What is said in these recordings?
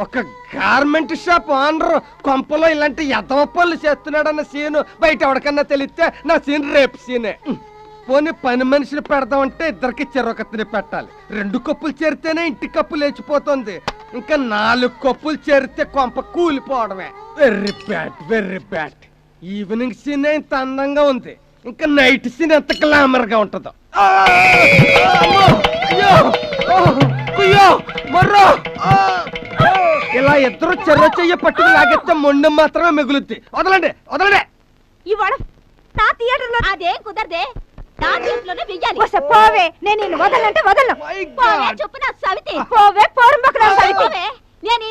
ఒక garment shop owner కొంపలో ఇలాంటి ఎదవ పనులు చేస్తున్నాడన్న సీను బయట ఎవరికన్నా తెలిస్తే నా సీన్ రేపు సీనే. పోనీ పని మనిషిని పెడదామంటే ఇద్దరికి చెరొకతిని పెట్టాలి. 2 కప్పులు చేరితేనే ఇంటి కప్పు లేచిపోతుంది. ఇంకా 4 కప్పులు చేరితే కొంప కూలిపోవడమే. వెర్రీ బ్యాడ్. ఈవినింగ్ సీన్ ఇంత అందంగా ఉంది, ఇంకా నైట్ సీన్ ఎంత గ్లామర్ గా ఉంటుందో. ఇలా ఇద్దరు చెర్ర చెయ్య పట్టుకు లాగేస్తే మొండం మాత్రమే మిగులుద్ది. వదలండి. ఇవాళ నా థియేటర్లో అదేం కుదరదే. నా థియేటర్లోనే వెయ్యాలి. పోవే, నేను నిన్ను వదలంటే వదలను. పోవే చెప్పు నా సవితి. పోవే పోరుంబకరా సవితి. నేను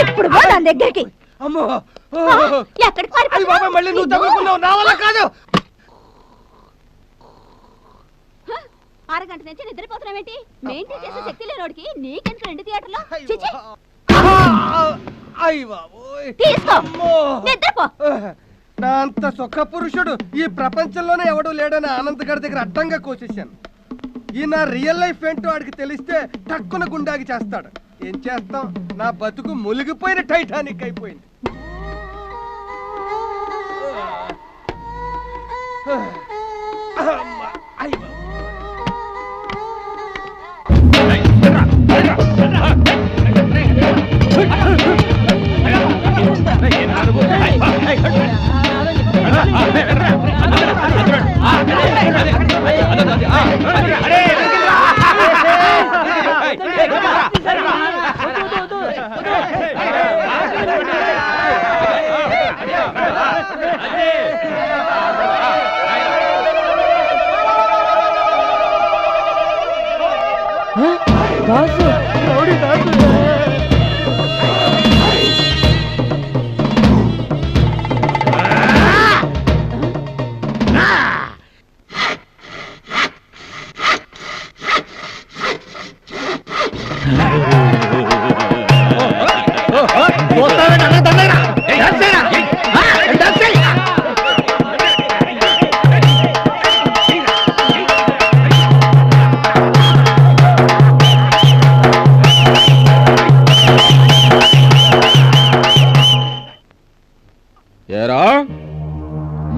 ఇప్పుడు నా దగ్గరికి. అమ్మో, ఎక్కడికి మళ్ళీ నువ్వు తగులుకున్నావు. నా వల్ల కాదు. అరగంట నుంచి నిద్రపోతున్నావేంటి? మెయింటైన్ చేసే శక్తి లేనోడికి నీకెందుకు 2 థియేటర్లో? తీసుకో, నిద్రపో. నా అంత సుఖ పురుషుడు ఈ ప్రపంచంలోనే ఎవడూ లేడని ఆనంద్ గారి దగ్గర అడ్డంగా కోసేశాను. ఈ నా రియల్ లైఫ్ ఏంటో వాడికి తెలిస్తే టక్కున గుండాగి చేస్తాడు. ఏం చేస్తాం, నా బతుకు మునిగిపోయిన టైటానిక్ అయిపోయింది.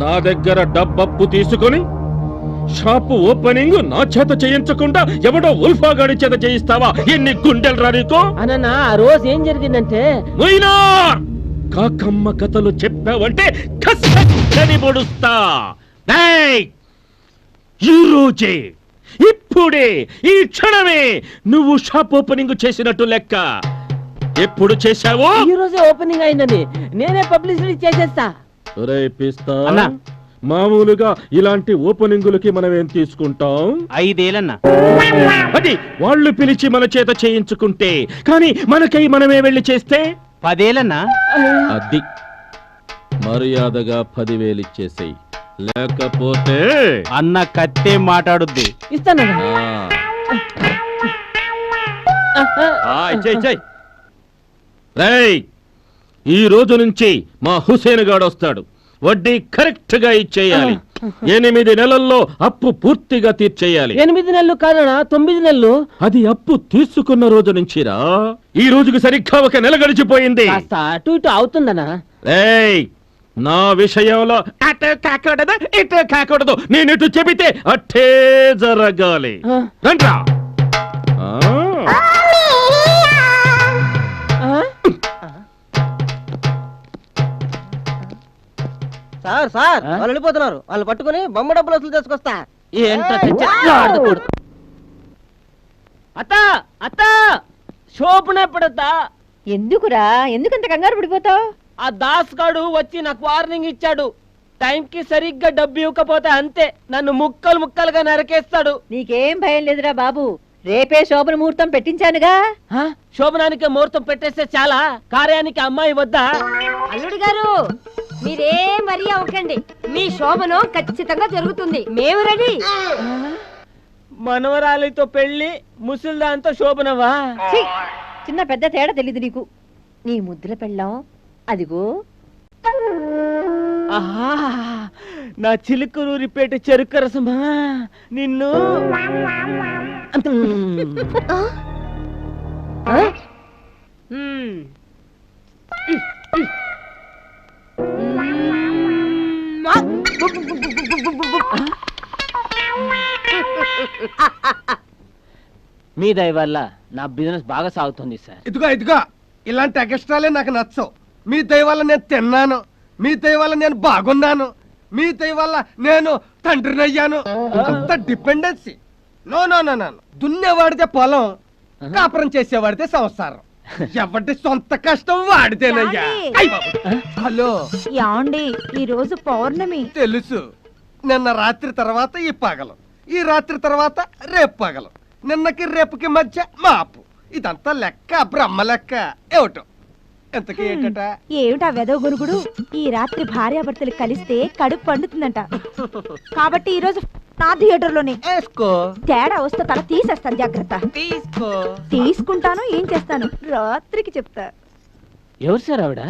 నా దగ్గర డబ్బప్పు తీసుకుని షాపు ఓపెనింగ్ నా చేత చేయించకుండా ఎవడో ఉల్ఫాగాడి చేత చేయిస్తావా? ఎన్ని గుండెలు రా నీకు? అన్న ఆ రోజు ఏం జరిగిందంటే కాకమ్మ కథలు చెప్పావంటే కసని పొడుస్తా. ఈ రోజే, ఇప్పుడే, ఈ క్షణమే నువ్వు షాప్ ఓపెనింగ్ చేసినట్టు లెక్క. ఎప్పుడు చేశావు? ఈ రోజే ఓపెనింగ్ అయిందని నేనే పబ్లిసిటీ చేసేస్తా. మామూలుగా ఇలాంటి ఓపెనింగులకి మనం ఏం తీసుకుంటాం? 5 ఏళ్ళన్నా. అది వాళ్ళు పిలిచి మన చేత చేయించుకుంటే, కానీ మనకై మనమే వెళ్ళి చేస్తే 10 ఏళ్ళన్నా. అది మర్యాదగా 10,000 ఇచ్చేసేయి, లేకపోతే అన్న కత్తే మాట్లాడుద్ది. ఇస్తాను. ఈ రోజు నుంచి మా హుసేన్ గాడు వస్తాడు. వడ్డీ కరెక్ట్ గా ఇచ్చేయాలి. 8 నెలల్లో అప్పు పూర్తిగా తీర్చేయాలి. 8 నెలలు కాదనా, 9 నెలలు. అది అప్పు తీసుకున్న రోజు నుంచిరా. ఈ రోజుకి సరిగ్గా 1 నెల గడిచిపోయింది. అటు ఇటు అవుతుందనా? నా విషయంలో అటు కాకూడదు ఇటు కాకూడదు. నేను ఇటు చెబితే అట్టే జరగాలి. రండ్రా. సార్ వాళ్ళు వెళ్ళిపోతున్నారు. వాళ్ళు పట్టుకుని బొమ్మ డబ్బులు వసూలు చేసుకొస్తా. అత్త షోపునే పడతా. ఎందుకురా, ఎందుకంత కంగారు పడిపోతావు? ఆ దాస్ గాడు వచ్చి నాకు వార్నింగ్ ఇచ్చాడు. టైంకి సరిగ్గా డబ్బు ఇవ్వకపోతే అంతే, నన్ను ముక్కలు ముక్కలుగా నరకేస్తాడు. నీకేం భయం లేదురా బాబు, రేపే శోభన ముహూర్తం పెట్టించానుగా. శోభనానికి ముహూర్తం పెట్టేస్తే చాలా, కార్యానికి అమ్మాయి వద్దా? అల్లుడు గారు మీరేం వరి అవ్వకండి, మీ శోభనం ఖచ్చితంగా జరుగుతుంది. మేము రెడీ. మనవరాలితో పెళ్లి ముసలిదాంతో శోభనవా? ఛీ! చిన్న పెద్ద తేడా తెలీదు నీకు. నీ ముద్దుల పెళ్ళాం అదిగో. ఆహా, నా చిలుకూరిపేట చెరుకు రసమా నిన్ను. మీ దయ వల్ల నా బిజినెస్ బాగా సాగుతుంది సార్. ఇదిగో ఇలాంటి ఎగస్ట్రాలే నాకు నచ్చవు. మీ దయ వల్ల నేను తిన్నాను, మీ దయ వల్ల నేను బాగున్నాను, మీ దయ వల్ల నేను తండ్రిని అయ్యాను. అంత dependency. No no no no. దున్నేవాడితే పొలం, కాపురం చేసేవాడితే సంసారం. ఎవరి సొంత కష్టం వాడితేనయ్యా. అయ్ బాబు. హలో యాండి ఈ రోజు పౌర్ణమి. తెలుసు. నిన్న రాత్రి తర్వాత ఈ పగలు, ఈ రాత్రి తర్వాత రేపు పగలు, నిన్నకి రేపుకి మధ్య మాపు. ఇదంతా లెక్క, బ్రహ్మ లెక్క. ఏమిటో ఎంతకీ ఏంటట? ఏమిటా వెదవ గురుగుడు? ఈ రాత్రి భార్యాభర్తలు కలిస్తే కడుపు పండుతుందంట. కాబట్టి ఈ రోజు నా థియేటర్లోనే. వేసుకో. తేడా వస్తే తల తీసేస్తాను, జాగ్రత్త. తీసుకో. తీసుకుంటాను, ఏం చేస్తాను రాత్రికి చెప్తా. ఎవరు సార్ ఆవిడ?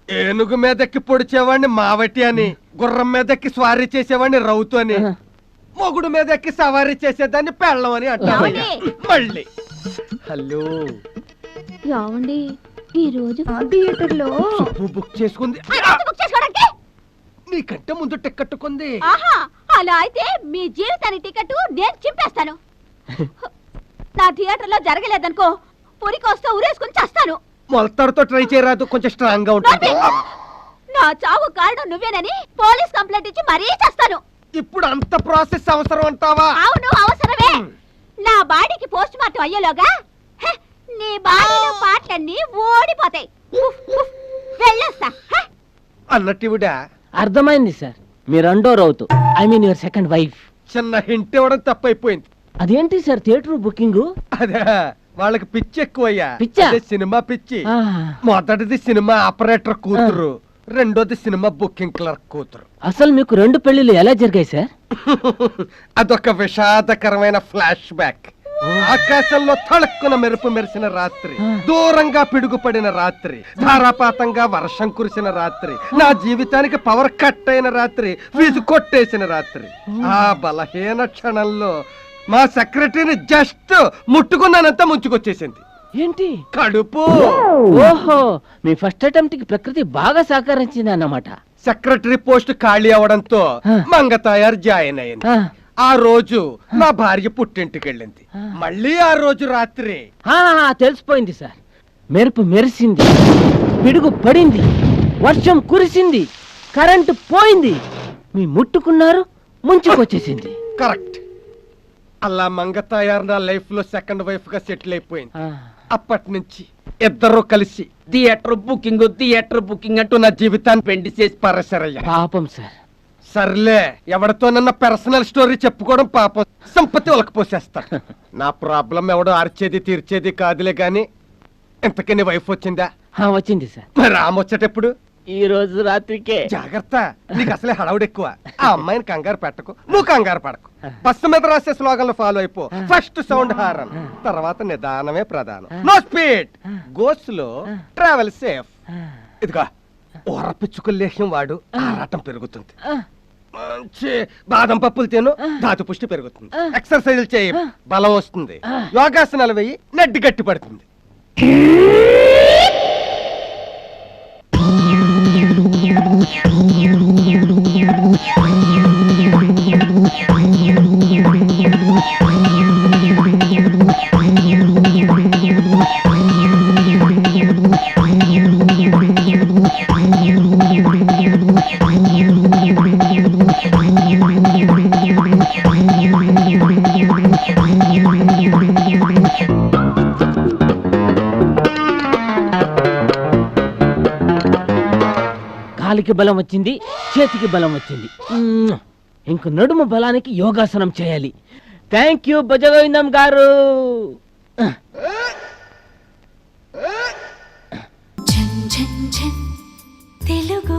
ఏనుగు మీదెక్కి పొడిచేవాడిని మావటి అని, గుర్రం మీదెక్కి స్వారీ చేసేవాడిని రౌతు అని, మొగుడు మీదెక్కి సవారీ చేసేదాన్ని పెళ్ళం అని అంటారు. మళ్ళీ హలో ఏమండి ఈ రోజు థియేటర్లో సుబ్బు బుక్ చేసుకుంది. నీకంటే ముందు టికెట్ కొంది. ఆహా, అలా అయితే మీ జీవితానికి టికెట్ నేను చింపేస్తాను. నా థియేటర్లో జరగలేదనుకో, పురికొస్తే ఉరేసుకుని చేస్తాను. మొలతాడుతో ట్రై చేయరాదు, కొంచెం స్ట్రాంగ్ గా ఉంటుంది. నా చావు కారణం నువ్వేనని పోలీస్ కంప్లైంట్ ఇచ్చి మరీ చేస్తాను. ఇప్పుడు అంత ప్రాసెస్ అవసరం అంటావా? అవును, అవసరమే. నా బాడీకి పోస్ట్ మార్టం అయ్యేలోగా నీ బాడీలో పాటలన్నీ ఓడిపోతాయి. వెళ్ళొస్తా. అన్నట్టివిడా అర్థమైంది సార్. మీ రెండో రౌతు, I mean your second wife. చిన్న హింట్ ఇవ్వడం తప్పైపోయింది. అదేంటి సార్ థియేటర్ బుకింగ్? అదే వాళ్ళకి పిచ్చి ఎక్కువయ్యా. పిచ్చా? అదే సినిమా పిచ్చి. మొదటిది సినిమా ఆపరేటర్ కూతురు, రెండోది సినిమా బుకింగ్ క్లర్క్ కూతురు. అసలు మీకు రెండు పెళ్లిళ్ళు ఎలా జరిగాయి సార్? అదొక విషాదకరమైన ఫ్లాష్ బ్యాక్. ఆకాశంలో తళుక్కున మెరుపు మెరిసిన రాత్రి, దూరంగా పిడుగుపడిన రాత్రి, ధారాపాతంగా వర్షం కురిసిన రాత్రి, నా జీవితానికి పవర్ కట్ అయిన రాత్రి, ఫీజు కొట్టేసిన రాత్రి. ఆ బలహీన క్షణంలో మా సెక్రటరీని జస్ట్ ముట్టుకున్నానంత ముంచుకొచ్చేసింది. ఏంటి? కడుపు. ఓహో, మీ ఫస్ట్ అటెంప్ట్ కి ప్రకృతి బాగా సహకరించింది అన్నమాట. సెక్రటరీ పోస్ట్ ఖాళీ అవడంతో మంగతాయారు జాయిన్ అయింది. ఆ రోజు నా భార్య పుట్టింటికి వెళ్ళింది. మళ్ళీ ఆ రోజు రాత్రి తెలిసిపోయింది సార్. మెరుపు మెరిసింది, పిడుగు పడింది, వర్షం కురిసింది, కరెంటు పోయింది, మీ ముట్టుకున్నారు, ముంచుకొచ్చేసింది. కరెక్ట్. అలా మంగతాయారు నా లైఫ్ లో సెకండ్ వైఫ్ గా సెటిల్ అయిపోయింది. అప్పటి నుంచి ఇద్దరు కలిసి థియేటర్ బుకింగ్ అంటూ నా జీవితాన్ని పెండి చేసి పరసరయ్యా. పాపం సార్. సర్లే, ఎవరితోనన్నా పర్సనల్ స్టోరీ చెప్పుకోవడం పాపం. సంపత్తి ఒలకపోసేస్తాడు. నా ప్రాబ్లం ఎవడో అరిచేది తీర్చేది కాదులే గాని, ఇంతకీ నీ వైఫ్ వచ్చిందా? వచ్చింది సార్. మరి ఆమె వచ్చేటప్పుడు? ఈ రోజు రాత్రికే. జాగ్రత్త, నీకు అసలే హడావుడు ఎక్కువ. ఆ అమ్మాయిని కంగారు పెట్టకు, నువ్వు కంగారు పడకు. బస్సు మీద రాసే స్లోగన్లు ఫాలో అయిపో. ఫస్ట్ సౌండ్ హారన్, తర్వాత నిదానమే ప్రధానం. No speed, go slow, travel safe. ఇదిగో ఓరపిచ్చుకులేహ్యం వాడు, ఆరాటం పెరుగుతుంది. మంచి బాదం పప్పులు తిను, ధాతు పుష్టి పెరుగుతుంది. ఎక్సర్సైజులు చేయి, బలం వస్తుంది. యోగాసనాలు వెయ్యి, నడ్డి గట్టి పడుతుంది. కాలికి బలం వచ్చింది, చేతికి బలం వచ్చింది. ఇంక నడుము బలానికి యోగాసనం చేయాలి. థ్యాంక్ యూ భుజగోవిందం గారు. తెలుగు